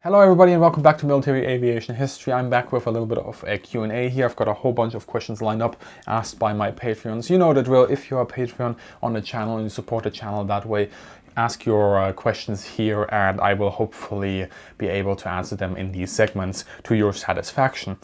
Hello everybody and welcome back to Military Aviation History. I'm back with a little bit of a Q&A here. I've got a whole bunch of questions lined up asked by my Patreons. You know the drill. If you're a Patreon on the channel and you support the channel that way, ask your questions here and I will hopefully be able to answer them in these segments to your satisfaction.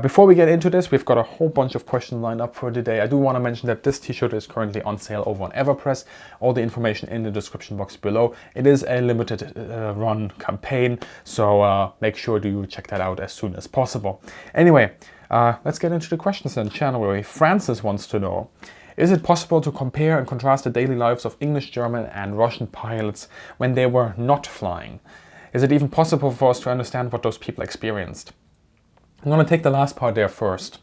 Before we get into this, we've got a whole bunch of questions lined up for today. I do want to mention that this t-shirt is currently on sale over on Everpress. All the information in the description box below. It is a limited run campaign, so make sure to check that out as soon as possible. Anyway, let's get into the questions then, shall we? Francis wants to know, is it possible to compare and contrast the daily lives of English, German and Russian pilots when they were not flying? Is it even possible for us to understand what those people experienced? I'm going to take the last part there first.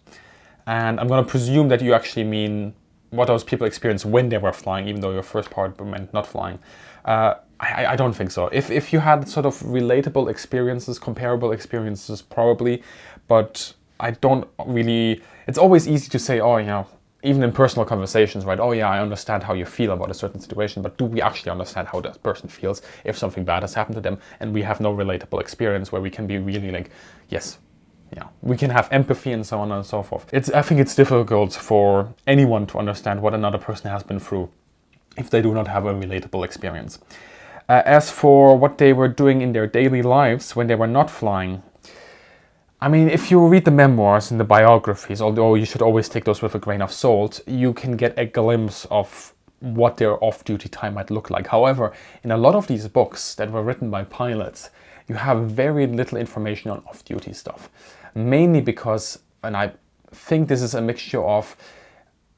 And I'm going to presume that you actually mean what those people experienced when they were flying, even though your first part meant not flying. I don't think so. If you had sort of relatable experiences, comparable experiences, probably. But I don't really... It's always easy to say, oh, you know, even in personal conversations, right? Oh yeah, I understand how you feel about a certain situation, but do we actually understand how that person feels if something bad has happened to them and we have no relatable experience where we can be really like, yes, yeah, we can have empathy and so on and so forth. I think it's difficult for anyone to understand what another person has been through if they do not have a relatable experience. As for what they were doing in their daily lives when they were not flying, I mean, if you read the memoirs and the biographies, although you should always take those with a grain of salt, you can get a glimpse of what their off-duty time might look like. However, in a lot of these books that were written by pilots, you have very little information on off-duty stuff. Mainly because, and I think this is a mixture of,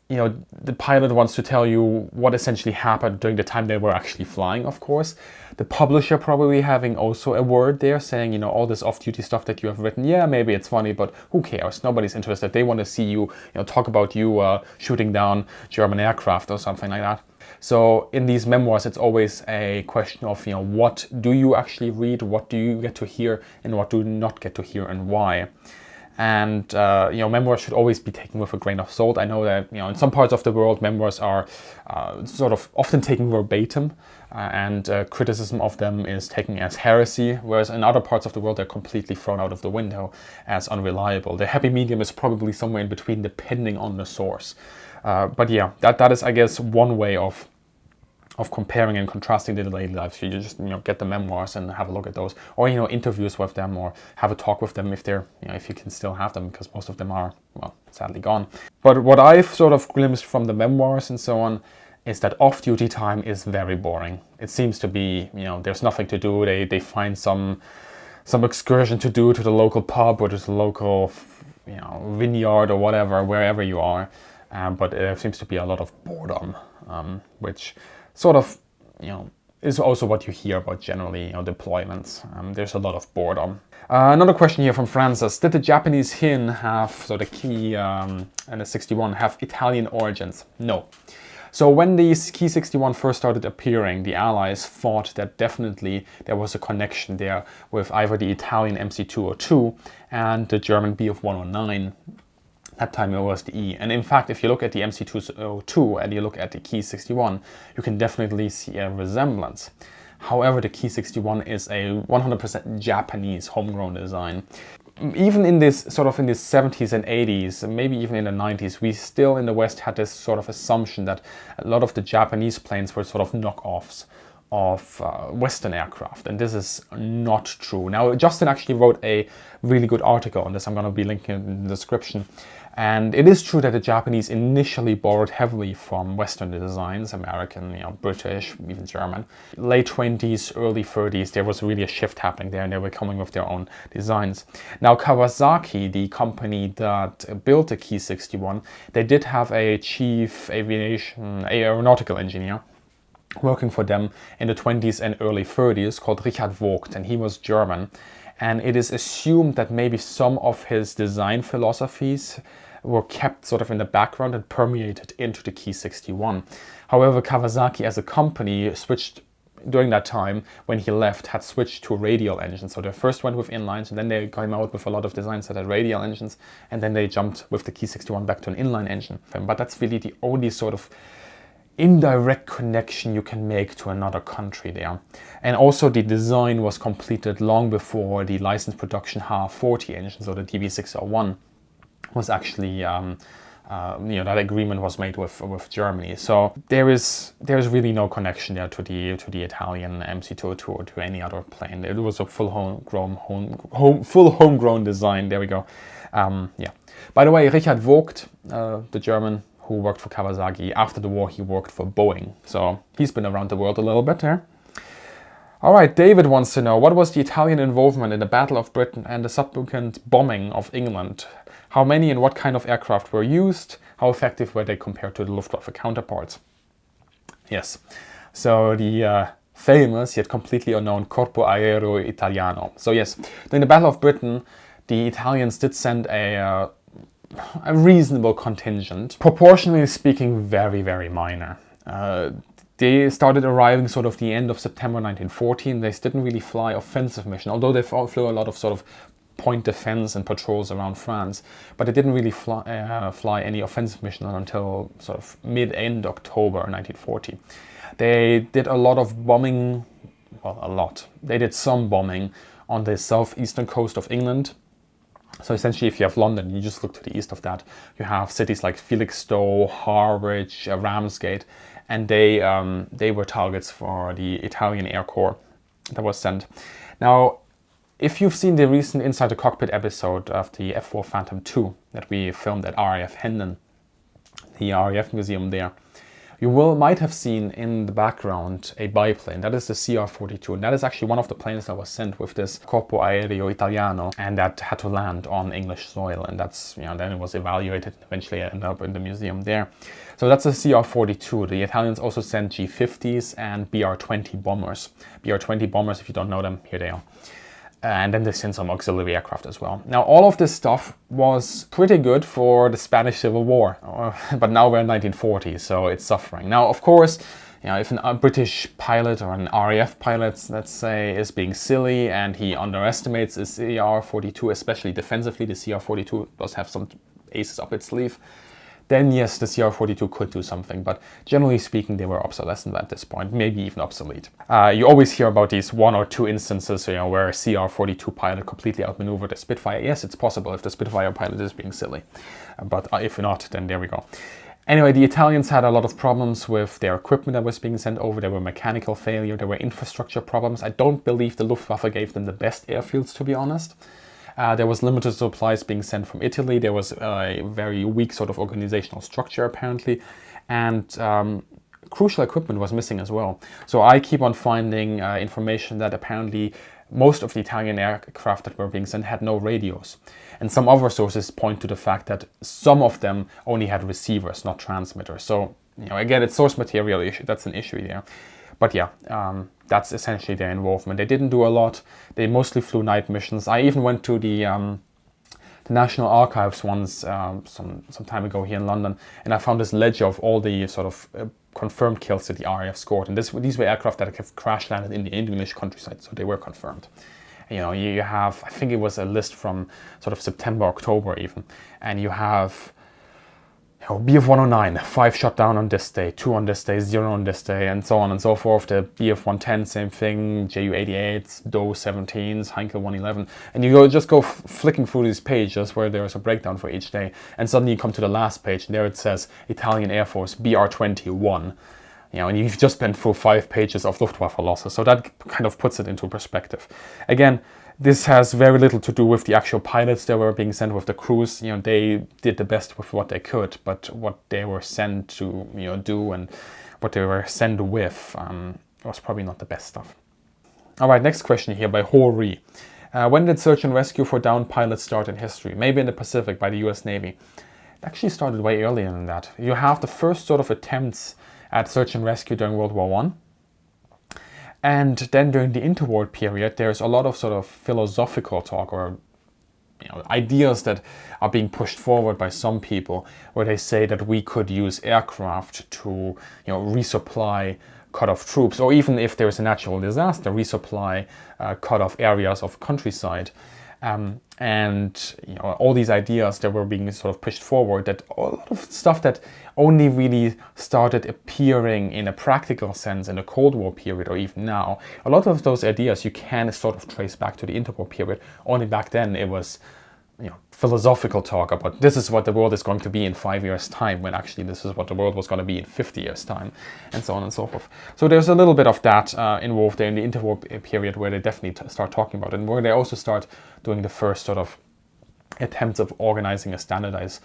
you know, the pilot wants to tell you what essentially happened during the time they were actually flying, of course. The publisher probably having also a word there saying, you know, all this off-duty stuff that you have written, yeah, maybe it's funny, but who cares? Nobody's interested. They want to see you, talk about you shooting down German aircraft or something like that. So in these memoirs, it's always a question of, what do you actually read? What do you get to hear and what do you not get to hear and why? And, memoirs should always be taken with a grain of salt. I know that, in some parts of the world, memoirs are sort of often taken verbatim and criticism of them is taken as heresy, whereas in other parts of the world, they're completely thrown out of the window as unreliable. The happy medium is probably somewhere in between, depending on the source. But yeah, that is, I guess, one way of comparing and contrasting the daily lives. You just get the memoirs and have a look at those, or interviews with them, or have a talk with them if they're if you can still have them, because most of them are, well, sadly gone. But what I've sort of glimpsed from the memoirs and so on is that off-duty time is very boring. It seems to be there's nothing to do. They find some excursion to do to the local pub or to the local vineyard or whatever, wherever you are. But there seems to be a lot of boredom, which sort of, is also what you hear about generally, deployments. There's a lot of boredom. Another question here from Francis. Did the Japanese HIN have, so the Ki and the 61, have Italian origins? No. So when the Ki 61 first started appearing, the Allies thought that definitely there was a connection there with either the Italian MC-202 and the German Bf 109. That time it was the E. And in fact, if you look at the MC-202 and you look at the Ki 61, you can definitely see a resemblance. However, the Ki 61 is a 100% Japanese homegrown design. Even in this sort of in the 70s and 80s, maybe even in the 90s, we still in the West had this sort of assumption that a lot of the Japanese planes were sort of knockoffs of Western aircraft, and this is not true. Now, Justin actually wrote a really good article on this. I'm going to be linking it in the description. And it is true that the Japanese initially borrowed heavily from Western designs, American, British, even German. Late 20s, early 30s, there was really a shift happening there, and they were coming with their own designs. Now, Kawasaki, the company that built the Ki 61, they did have a chief aeronautical engineer working for them in the 20s and early 30s called Richard Vogt, and he was German. And it is assumed that maybe some of his design philosophies were kept sort of in the background and permeated into the Ki 61. However, Kawasaki as a company switched during that time. When he left, had switched to radial engines. So they first went with inlines, and then they came out with a lot of designs that had radial engines, and then they jumped with the Ki 61 back to an inline engine. But that's really the only sort of indirect connection you can make to another country there. And also the design was completed long before the licensed production HA40 engine, so the DB601 was actually that agreement was made with Germany. So there's really no connection there to the Italian MC202 or to any other plane. It was a full homegrown design. There we go. Yeah. By the way, Richard Vogt, the German who worked for Kawasaki, after the war he worked for Boeing. So he's been around the world a little bit here. All right, David wants to know, what was the Italian involvement in the Battle of Britain and the subsequent bombing of England? How many and what kind of aircraft were used? How effective were they compared to the Luftwaffe counterparts? Yes, so the famous yet completely unknown Corpo Aereo Italiano. So yes, during the Battle of Britain, the Italians did send a reasonable contingent, proportionally speaking very, very minor. They started arriving sort of the end of September 1914. They didn't really fly offensive mission, although they flew a lot of sort of point defense and patrols around France, but they didn't really fly any offensive mission until sort of mid-end October 1940. They did a lot of bombing, well, a lot. They did some bombing on the southeastern coast of England. So essentially, if you have London, you just look to the east of that. You have cities like Felixstowe, Harwich, Ramsgate, and they were targets for the Italian Air Corps that was sent. Now, if you've seen the recent Inside the Cockpit episode of the F4 Phantom II that we filmed at RAF Hendon, the RAF museum there, you might have seen in the background a biplane. That is the CR-42, and that is actually one of the planes that was sent with this Corpo Aereo Italiano, and that had to land on English soil, and that's, then it was evaluated and eventually ended up in the museum there. So that's the CR-42. The Italians also sent G-50s and BR-20 bombers. BR-20 bombers, if you don't know them, here they are. And then they sent some auxiliary aircraft as well. Now, all of this stuff was pretty good for the Spanish Civil War, but now we're in 1940, so it's suffering. Now, of course, if a British pilot or an RAF pilot, let's say, is being silly and he underestimates his CR-42, especially defensively, the CR-42 does have some aces up its sleeve, then yes, the CR-42 could do something, but generally speaking, they were obsolescent at this point, maybe even obsolete. You always hear about these one or two instances, where a CR-42 pilot completely outmaneuvered a Spitfire. Yes, it's possible if the Spitfire pilot is being silly, but if not, then there we go. Anyway, the Italians had a lot of problems with their equipment that was being sent over. There were mechanical failure, there were infrastructure problems. I don't believe the Luftwaffe gave them the best airfields, to be honest. There was limited supplies being sent from Italy. There was a very weak sort of organizational structure, apparently. And crucial equipment was missing as well. So I keep on finding information that apparently most of the Italian aircraft that were being sent had no radios. And some other sources point to the fact that some of them only had receivers, not transmitters. So, again, it's source material issue. That's an issue there. But yeah, that's essentially their involvement. They didn't do a lot. They mostly flew night missions. I even went to the National Archives once some time ago here in London, and I found this ledger of all the sort of confirmed kills that the RAF scored. And these were aircraft that have crash landed in the English countryside, so they were confirmed. You have, I think it was a list from sort of September, October even, and you have Bf-109, 5 shot down on this day, 2 on this day, 0 on this day, and so on and so forth. The Bf-110, same thing, Ju-88s, Do-17s, Heinkel 111. And you just go flicking through these pages where there is a breakdown for each day, and suddenly you come to the last page, and there it says Italian Air Force BR-21. And you've just been through 5 pages of Luftwaffe losses, so that kind of puts it into perspective. Again, this has very little to do with the actual pilots that were being sent with the crews. They did the best with what they could, but what they were sent to do and what they were sent with was probably not the best stuff. All right, next question here by Hori. When did search and rescue for downed pilots start in history? Maybe in the Pacific by the US Navy. It actually started way earlier than that. You have the first sort of attempts at search and rescue during World War I. And then during the interwar period, there's a lot of sort of philosophical talk or ideas that are being pushed forward by some people, where they say that we could use aircraft to resupply cut-off troops, or even if there's a natural disaster, resupply cut-off areas of countryside. And all these ideas that were being sort of pushed forward, that a lot of stuff that only really started appearing in a practical sense in the Cold War period, or even now, a lot of those ideas you can sort of trace back to the interwar period. Only back then it was philosophical talk about this is what the world is going to be in 5 years' time, when actually this is what the world was going to be in 50 years' time, and so on and so forth. So there's a little bit of that involved there in the interwar period, where they definitely start talking about it, and where they also start doing the first sort of attempts of organizing a standardized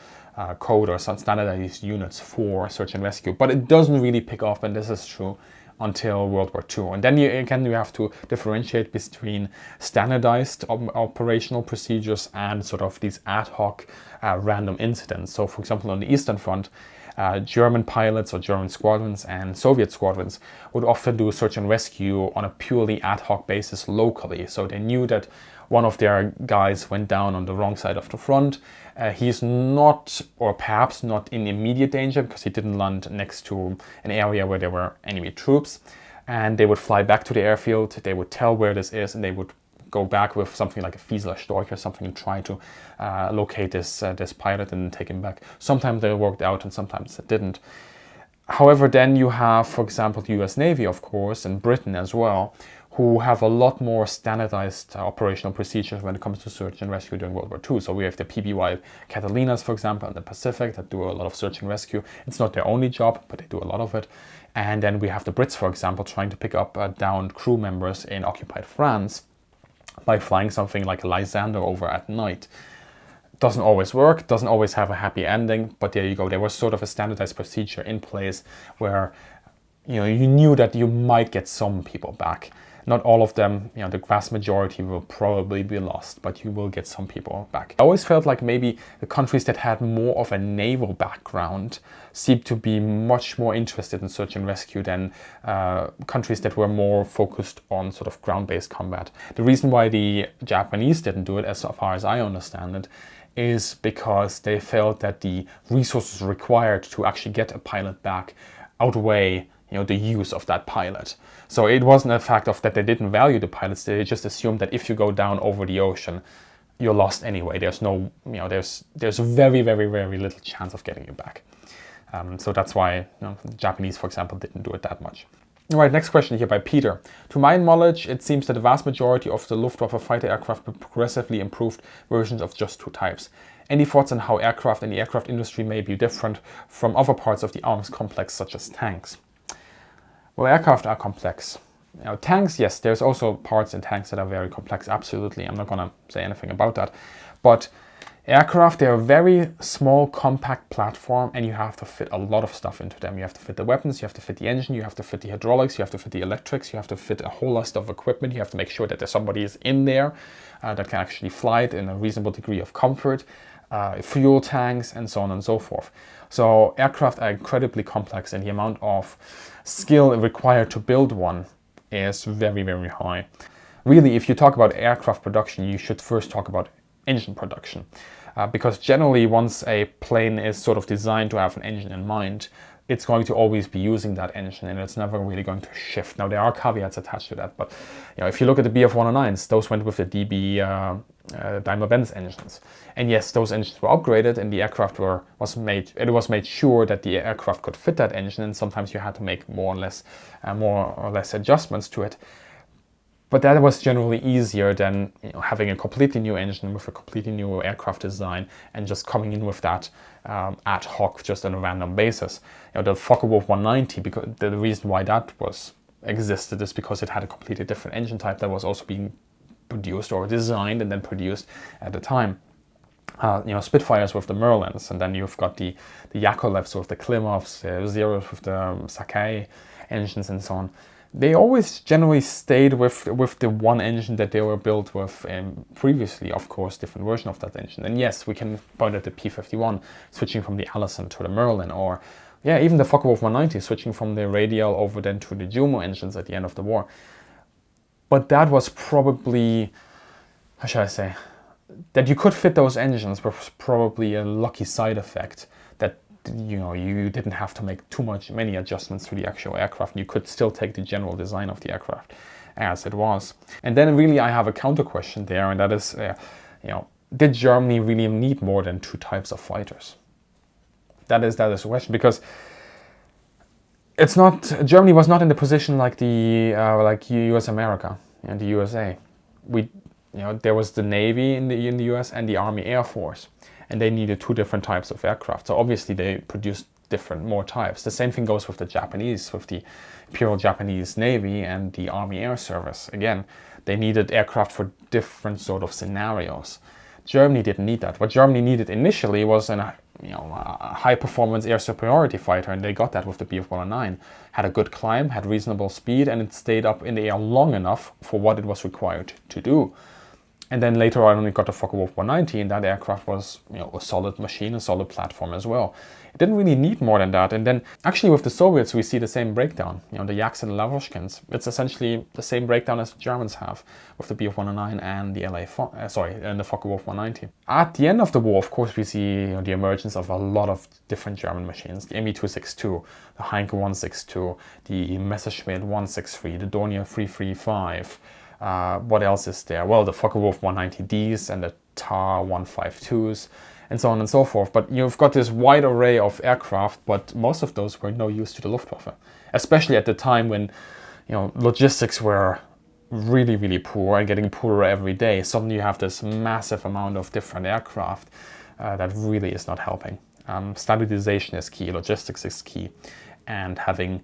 code or some standardized units for search and rescue. But it doesn't really pick up, and this is true, until World War II. And then you have to differentiate between standardized operational procedures and sort of these ad hoc random incidents. So for example, on the Eastern Front, German pilots or German squadrons and Soviet squadrons would often do search and rescue on a purely ad hoc basis locally. So they knew that one of their guys went down on the wrong side of the front. He's not, or perhaps not, in immediate danger because he didn't land next to an area where there were enemy troops. And they would fly back to the airfield, they would tell where this is, and they would go back with something like a Fieseler Storch or something and try to locate this pilot and take him back. Sometimes they worked out and sometimes it didn't. However, then you have, for example, the US Navy, of course, and Britain as well, who have a lot more standardized operational procedures when it comes to search and rescue during World War II. So we have the PBY Catalinas, for example, in the Pacific that do a lot of search and rescue. It's not their only job, but they do a lot of it. And then we have the Brits, for example, trying to pick up downed crew members in occupied France by flying something like a Lysander over at night. Doesn't always work, doesn't always have a happy ending, but there you go. There was sort of a standardized procedure in place where you knew that you might get some people back. Not all of them, the vast majority will probably be lost, but you will get some people back. I always felt like maybe the countries that had more of a naval background seemed to be much more interested in search and rescue than countries that were more focused on sort of ground-based combat. The reason why the Japanese didn't do it, as far as I understand it, is because they felt that the resources required to actually get a pilot back outweigh the use of that pilot. So it wasn't a fact of that they didn't value the pilots, they just assumed that if you go down over the ocean, you're lost anyway. There's no, there's very, very, very little chance of getting you back. So that's why the Japanese, for example, didn't do it that much. All right, next question here by Peter. To my knowledge, it seems that the vast majority of the Luftwaffe fighter aircraft were progressively improved versions of just two types. Any thoughts on how aircraft and the aircraft industry may be different from other parts of the arms complex, such as tanks? Well, aircraft are complex. Tanks, yes, there's also parts in tanks that are very complex, absolutely. I'm not going to say anything about that. But aircraft, they're a very small, compact platform, and you have to fit a lot of stuff into them. You have to fit the weapons, you have to fit the engine, you have to fit the hydraulics, you have to fit the electrics, you have to fit a whole list of equipment. You have to make sure that there's somebody is in there that can actually fly it in a reasonable degree of comfort. Fuel tanks, and so on and so forth. So aircraft are incredibly complex, and the amount of skill required to build one is very, very high. Really, if you talk about aircraft production, you should first talk about engine production. Because generally, once a plane is sort of designed to have an engine in mind, it's going to always be using that engine, and it's never really going to shift. Now, there are caveats attached to that, but if you look at the Bf-109s, those went with the DB Daimler-Benz engines. And yes, those engines were upgraded, and the aircraft was made sure that the aircraft could fit that engine, and sometimes you had to make more or less adjustments to it. But that was generally easier than having a completely new engine with a completely new aircraft design and just coming in with that ad hoc, just on a random basis. The Focke-Wulf 190, because the reason why that existed is because it had a completely different engine type that was also being produced or designed and then produced at the time. Spitfires with the Merlins, and then you've got the Yakovlevs with the Klimovs, the Zeros with the Sakai engines, and so on. They always generally stayed with the one engine that they were built with previously, of course, different version of that engine. And yes, we can point at the P-51 switching from the Allison to the Merlin, or even the Focke-Wulf 190 switching from the Radial over then to the Jumo engines at the end of the war. But that was probably, how should I say, that you could fit those engines was probably a lucky side effect, that you didn't have to make many adjustments to the actual aircraft. You could still take the general design of the aircraft as it was. And then really I have a counter question there, and that is, did Germany really need more than 2 types of fighters? That is the question, because Germany was not in the position like like US America and the USA. There was the Navy in the US and the Army Air Force, and they needed 2 different types of aircraft. So obviously they produced more types. The same thing goes with the Japanese, with the Imperial Japanese Navy and the Army Air Service. Again, they needed aircraft for different sort of scenarios. Germany didn't need that. What Germany needed initially was a high-performance air superiority fighter, and they got that with the Bf 109. Had a good climb, had reasonable speed, and it stayed up in the air long enough for what it was required to do. And then later on, we got the Focke-Wulf 190, and that aircraft was a solid machine, a solid platform as well. It didn't really need more than that. And then actually with the Soviets, we see the same breakdown. The Yaks and the Lavochkins. It's essentially the same breakdown as the Germans have with the Bf 109 and the and the Focke-Wulf 190. At the end of the war, of course, we see the emergence of a lot of different German machines. The Me 262, the Heinkel 162, the Messerschmitt 163, the Dornier 335. What else is there? Well, the Focke-Wulf 190Ds and the TAR 152s, and so on and so forth. But you've got this wide array of aircraft, but most of those were no use to the Luftwaffe, especially at the time when logistics were really, really poor and getting poorer every day. Suddenly you have this massive amount of different aircraft that really is not helping. Standardization is key, logistics is key, and having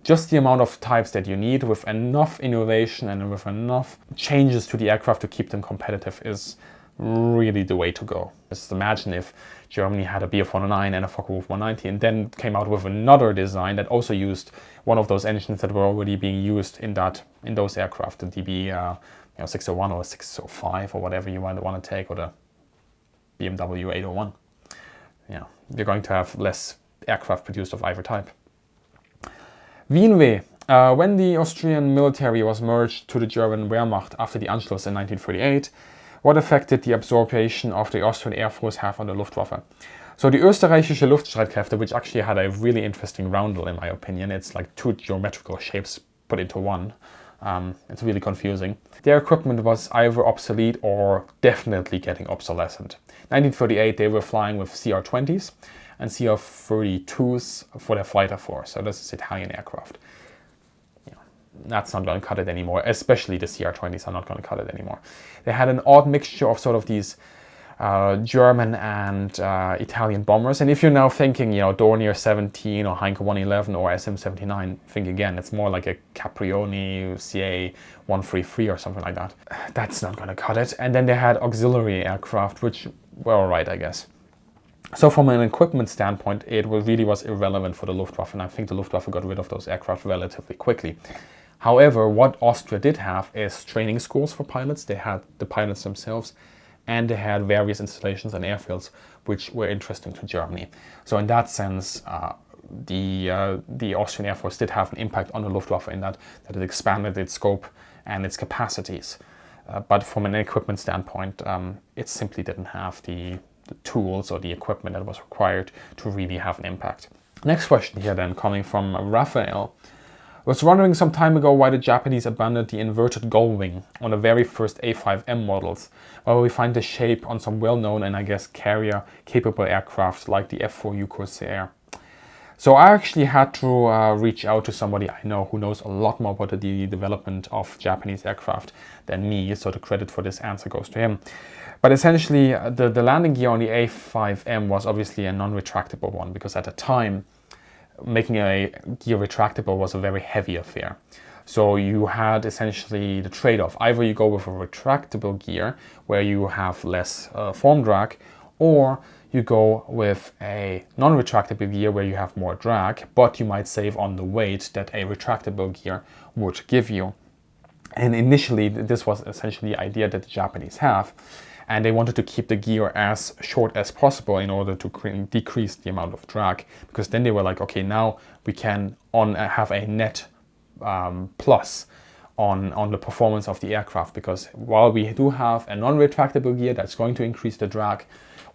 just the amount of types that you need with enough innovation and with enough changes to the aircraft to keep them competitive is really the way to go. Just imagine if Germany had a Bf 109 and a Focke-Wulf 190 and then came out with another design that also used one of those engines that were already being used in those aircraft, the DB 601 or 605 or whatever you might want to take, or the BMW 801. You're going to have less aircraft produced of either type. Wienweh. When the Austrian military was merged to the German Wehrmacht after the Anschluss in 1938, what effect did the absorption of the Austrian Air Force have on the Luftwaffe? So the Österreichische Luftstreitkräfte, which actually had a really interesting roundel in my opinion, it's like 2 geometrical shapes put into one. It's really confusing. Their equipment was either obsolete or definitely getting obsolescent. 1938 they were flying with CR-20s and CR-32s for their fighter force. So this is Italian aircraft. That's not going to cut it anymore, especially the CR-20s are not going to cut it anymore. They had an odd mixture of sort of these German and Italian bombers. And if you're now thinking, Dornier 17 or Heinkel 111 or SM-79, think again, it's more like a Caprioni CA-133 or something like that. That's not going to cut it. And then they had auxiliary aircraft, which were all right, I guess. So from an equipment standpoint, it really was irrelevant for the Luftwaffe, and I think the Luftwaffe got rid of those aircraft relatively quickly. However, what Austria did have is training schools for pilots. They had the pilots themselves, and they had various installations and airfields which were interesting to Germany. So in that sense, the Austrian Air Force did have an impact on the Luftwaffe in that it expanded its scope and its capacities. But from an equipment standpoint, it simply didn't have the tools or the equipment that was required to really have an impact. Next question here then, coming from Raphael. Was wondering some time ago why the Japanese abandoned the inverted gull wing on the very first A5M models, while we find the shape on some well-known and I guess carrier-capable aircraft like the F4U Corsair. So I actually had to reach out to somebody I know who knows a lot more about the development of Japanese aircraft than me, so the credit for this answer goes to him. But essentially, the landing gear on the A5M was obviously a non-retractable one, because at the time, making a gear retractable was a very heavy affair. So you had essentially the trade-off. Either you go with a retractable gear where you have less form drag, or you go with a non-retractable gear where you have more drag, but you might save on the weight that a retractable gear would give you. And initially, this was essentially the idea that the Japanese have. And they wanted to keep the gear as short as possible in order to decrease the amount of drag, because then they were like, okay, now we can have a net plus on the performance of the aircraft, because while we do have a non-retractable gear that's going to increase the drag,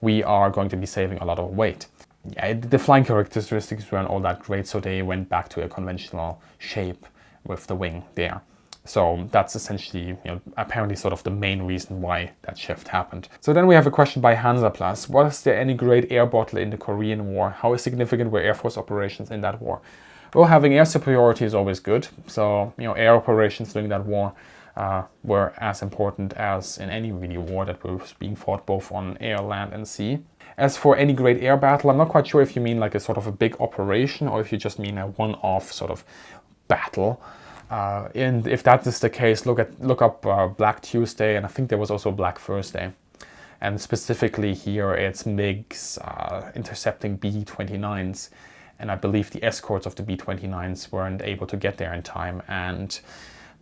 we are going to be saving a lot of weight. Yeah, the flying characteristics weren't all that great, so they went back to a conventional shape with the wing there. So that's essentially, apparently sort of the main reason why that shift happened. So then we have a question by Hansaplus. Was there any great air battle in the Korean War? How significant were Air Force operations in that war? Well, having air superiority is always good. So, air operations during that war were as important as in any really war that was being fought both on air, land and sea. As for any great air battle, I'm not quite sure if you mean like a sort of a big operation or if you just mean a one-off sort of battle. And if that is the case, look up Black Tuesday, and I think there was also Black Thursday. And specifically here, it's MiGs intercepting B-29s, and I believe the escorts of the B-29s weren't able to get there in time, and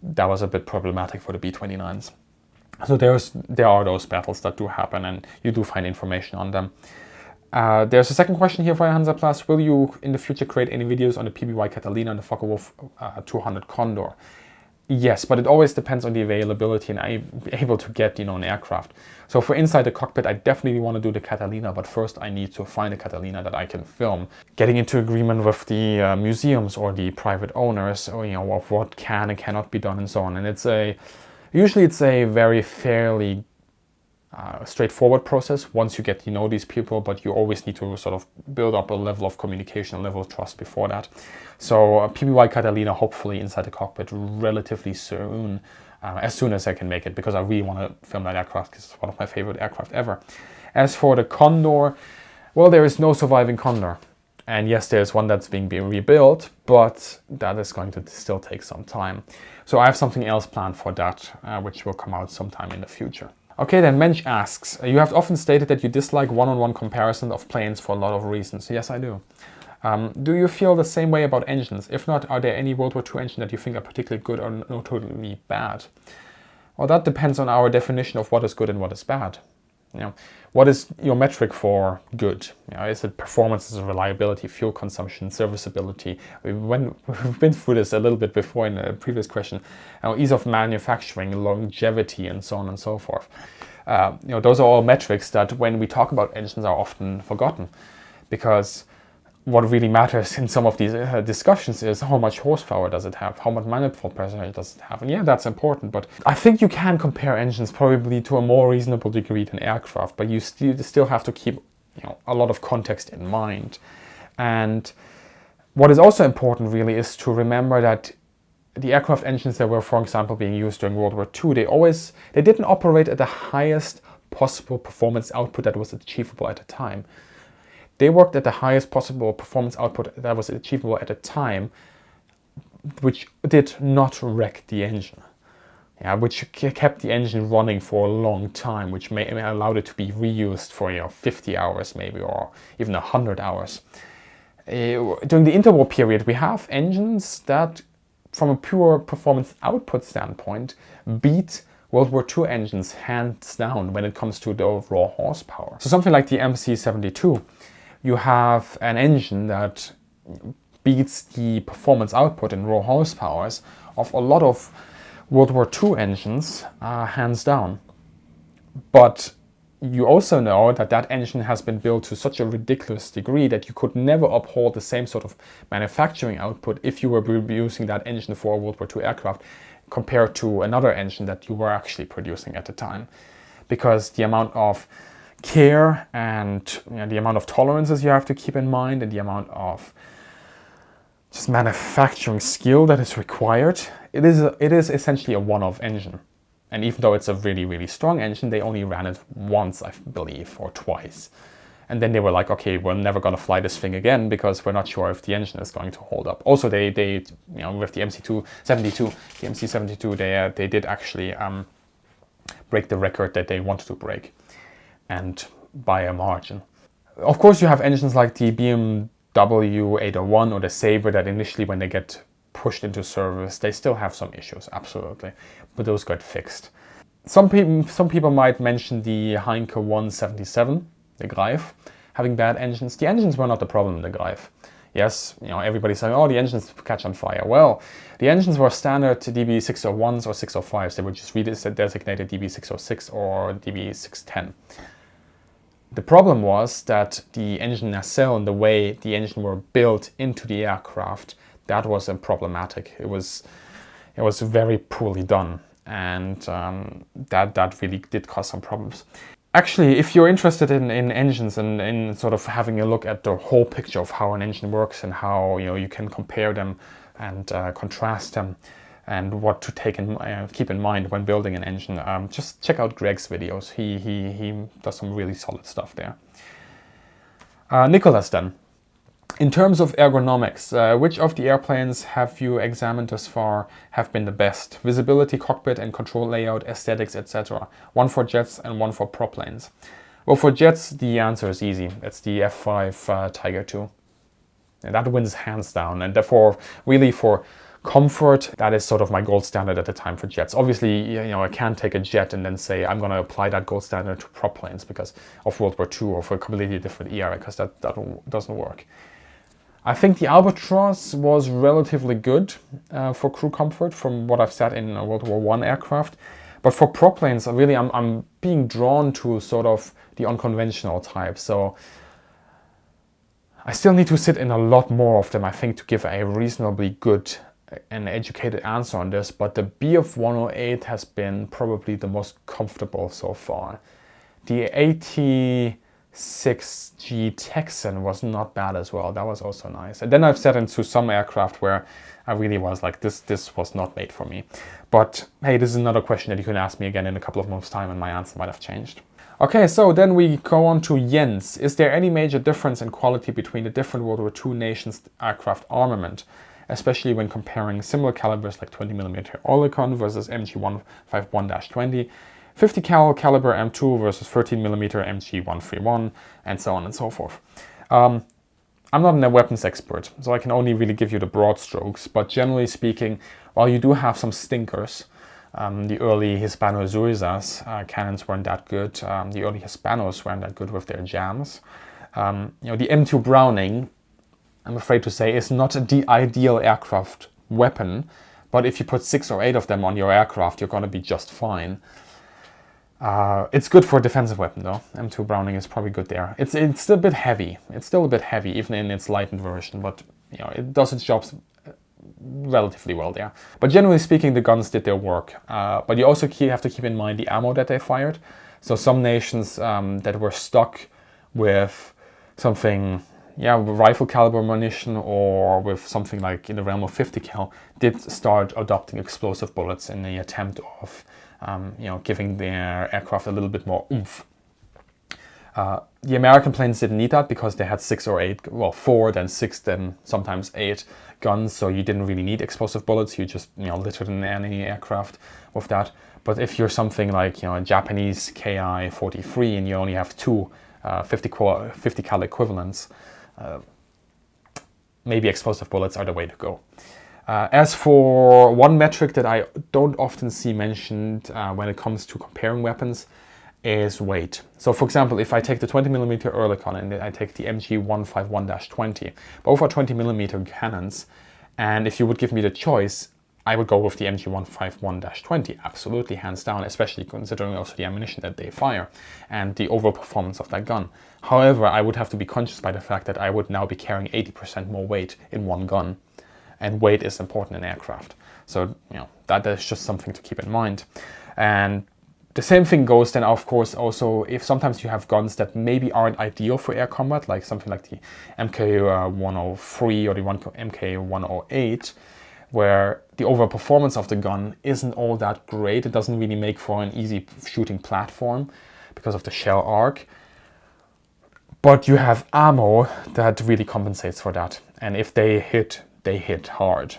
that was a bit problematic for the B-29s. So there are those battles that do happen, and you do find information on them. There's a second question here for Hansaplus. Will you in the future create any videos on the PBY Catalina and the Focke-Wulf 200 Condor? Yes, but it always depends on the availability and I'm able to get, an aircraft. So for Inside the Cockpit, I definitely want to do the Catalina, but first I need to find a Catalina that I can film. Getting into agreement with the museums or the private owners, or, of what can and cannot be done and so on. And usually it's a very fairly straightforward process once you get to know these people, but you always need to sort of build up a level of communication, a level of trust before that. So PBY Catalina, hopefully Inside the Cockpit relatively soon, as soon as I can make it, because I really want to film that aircraft because it's one of my favorite aircraft ever. As for the Condor, well, there is no surviving Condor. And yes, there's one that's being rebuilt, but that is going to still take some time. So I have something else planned for that, which will come out sometime in the future. Okay, then Mensch asks, you have often stated that you dislike one-on-one comparison of planes for a lot of reasons. Yes, I do. Do you feel the same way about engines? If not, are there any World War II engines that you think are particularly good or totally bad? Well, that depends on our definition of what is good and what is bad. What is your metric for good? Is it performance, is it reliability, fuel consumption, serviceability? We've been through this a little bit before in a previous question. Ease of manufacturing, longevity, and so on and so forth. Those are all metrics that when we talk about engines are often forgotten, because what really matters in some of these discussions is how much horsepower does it have, how much manifold pressure does it have, and yeah, that's important, but I think you can compare engines probably to a more reasonable degree than aircraft, but you still have to keep a lot of context in mind. And what is also important really is to remember that the aircraft engines that were, for example, being used during World War II, they didn't operate at the highest possible performance output that was achievable at the time. They worked at the highest possible performance output that was achievable at a time, which did not wreck the engine, which kept the engine running for a long time, which may allowed it to be reused for 50 hours maybe, or even 100 hours. During the interwar period, we have engines that, from a pure performance output standpoint, beat World War II engines hands down when it comes to the overall horsepower. So something like the MC-72. You have an engine that beats the performance output in raw horsepowers of a lot of World War II engines, hands down. But you also know that that engine has been built to such a ridiculous degree that you could never uphold the same sort of manufacturing output if you were using that engine for a World War II aircraft compared to another engine that you were actually producing at the time. Because the amount of care and the amount of tolerances you have to keep in mind, and the amount of just manufacturing skill that is required, it is essentially a one-off engine. And even though it's a really, really strong engine, they only ran it once, I believe, or twice. And then they were like, okay, we're never going to fly this thing again because we're not sure if the engine is going to hold up. Also, they with the MC-72, they did actually break the record that they wanted to break, and by a margin. Of course, you have engines like the BMW 801 or the Sabre that initially, when they get pushed into service, they still have some issues, absolutely, but those got fixed. Some people might mention the Heinke 177, the Greif, having bad engines. The engines were not the problem in the Greif. Yes, everybody's saying, oh, the engines catch on fire. Well, the engines were standard DB601s or 605s. They were just designated DB606 or DB610. The problem was that the engine nacelle and the way the engine were built into the aircraft, that was problematic. It was it was very poorly done, and that really did cause some problems. Actually, if you're interested in engines and in sort of having a look at the whole picture of how an engine works and how you can compare them and contrast them and what to keep in mind when building an engine, just check out Greg's videos. He does some really solid stuff there. Nicholas then. In terms of ergonomics, which of the airplanes have you examined thus far have been the best? Visibility, cockpit and control layout, aesthetics, etc. One for jets and one for prop planes. Well, for jets, the answer is easy. It's the F5 Tiger II. And that wins hands down. And therefore, really for comfort, that is sort of my gold standard at the time for jets. Obviously, I can't take a jet and then say I'm going to apply that gold standard to prop planes because of World War II or for a completely different era, because that doesn't work. I think the Albatros was relatively good for crew comfort from what I've sat in a World War I aircraft. But for prop planes, really, I'm being drawn to sort of the unconventional type. So I still need to sit in a lot more of them, I think, to give a reasonably good and educated answer on this. But the Bf 108 has been probably the most comfortable so far. The 86G Texan was not bad as well. That was also nice. And then I've sat into some aircraft where I really was like, this was not made for me. But hey, this is another question that you can ask me again in a couple of months' time and my answer might have changed. Okay, so then we go on to Jens. Is there any major difference in quality between the different World War II nations' aircraft armament, especially when comparing similar calibers like 20mm Oerlikon versus MG151-20, 50 cal caliber M2 versus 13mm MG131, and so on and so forth? I'm not a weapons expert, so I can only really give you the broad strokes, but generally speaking, while you do have some stinkers, the early Hispano-Suizas cannons weren't that good. The early Hispanos weren't that good with their jams. The M2 Browning, I'm afraid to say, is not the ideal aircraft weapon, but if you put 6 or 8 of them on your aircraft, you're going to be just fine. It's good for a defensive weapon though. M2 Browning is probably good there. It's still a bit heavy. It's still a bit heavy, even in its lightened version, but it does its jobs relatively well there. But generally speaking, the guns did their work. But you also have to keep in mind the ammo that they fired. So some nations that were stuck with something, rifle caliber ammunition or with something like in the realm of 50 cal, did start adopting explosive bullets in the attempt of giving their aircraft a little bit more oomph. The American planes didn't need that because they had 6 or 8, well, 4, then 6, then sometimes 8 guns, so you didn't really need explosive bullets. You just littered in any aircraft with that. But if you're something like a Japanese Ki-43 and you only have 2 50 cal equivalents, maybe explosive bullets are the way to go. As for one metric that I don't often see mentioned when it comes to comparing weapons is weight. So for example, if I take the 20mm Oerlikon and I take the MG151-20, both are 20mm cannons, and if you would give me the choice, I would go with the MG151-20, absolutely, hands down, especially considering also the ammunition that they fire and the overall performance of that gun. However, I would have to be conscious by the fact that I would now be carrying 80% more weight in one gun, and weight is important in aircraft. So, that is just something to keep in mind. And the same thing goes then, of course, also if sometimes you have guns that maybe aren't ideal for air combat, like something like the MK103 or the MK108, where the overall performance of the gun isn't all that great. It doesn't really make for an easy shooting platform because of the shell arc. But you have ammo that really compensates for that. And if they hit hard.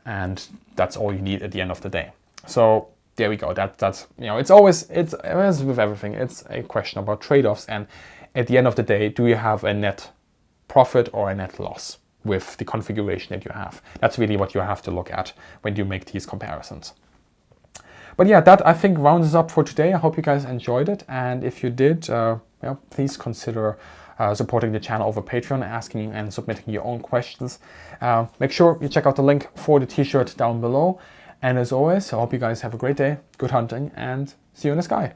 And that's all you need at the end of the day. So there we go. That's it's as with everything, it's a question about trade-offs, and at the end of the day, do you have a net profit or a net loss with the configuration that you have? That's really what you have to look at when you make these comparisons. But yeah, that I think rounds up for today. I hope you guys enjoyed it, and if you did, please consider supporting the channel over Patreon, asking and submitting your own questions. Make sure you check out the link for the t-shirt down below. And as always, I hope you guys have a great day, good hunting, and see you in the sky.